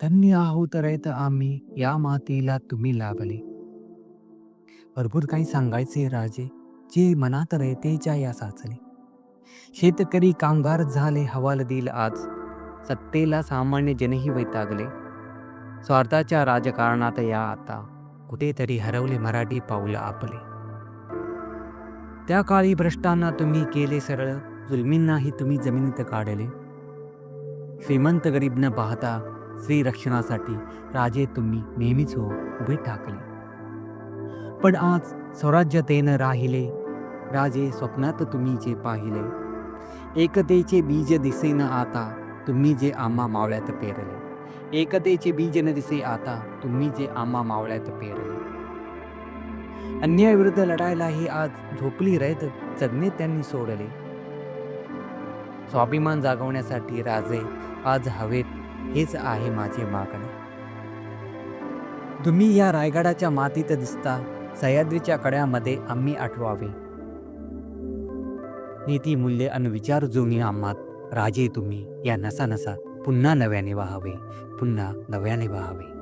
धन्य आहोत रयत आम्ही या मातीला तुम्ही लाभले. भरपूर काही सांगायचे राजे, जे मनात रयतेच्या या साचले. शेतकरी कामगार झाले हवालदिल आज, सत्तेला सामान्य जनही वैतागले. स्वार्थाच्या राजकारणात या आता कुठेतरी हरवले मराठी पाऊल आपले. त्या काळी भ्रष्टांना तुम्ही केले सरळ, जुलमींनाही तुम्ही जमिनीत काढले. श्रीमंत गरीब न पाहता स्त्री रक्षणासाठी राजे तुम्ही नेहमीच उभे ठाकले. पण आज स्वराज्यतेनं राहिले राजे, स्वप्नात तुम्ही जे पाहिले. एकतेचे बीज दिसे न आता, तुम्ही जे आम्हा मावळ्यात पेरले. एकतेचे बीज न दिसे आता, तुम्ही जे आम्हा मावळ्यात पेरले. अन्यायाविरुद्ध लढायलाही आज झोपली रयत, जगणे त्यांनी सोडले. स्वाभिमान जागवण्यासाठी राजे आज हवेत, हेच आहे माझे मागणे. तुम्ही या रायगडाच्या मातीत दिसता, सह्याद्रीच्या कड्यामध्ये आम्ही आठवावे. नीती मूल्य अन विचार जुनी आम्हात राजे तुम्ही या नसा नसा पुन्हा नव्याने वाहावे, पुन्हा नव्याने वाहावे.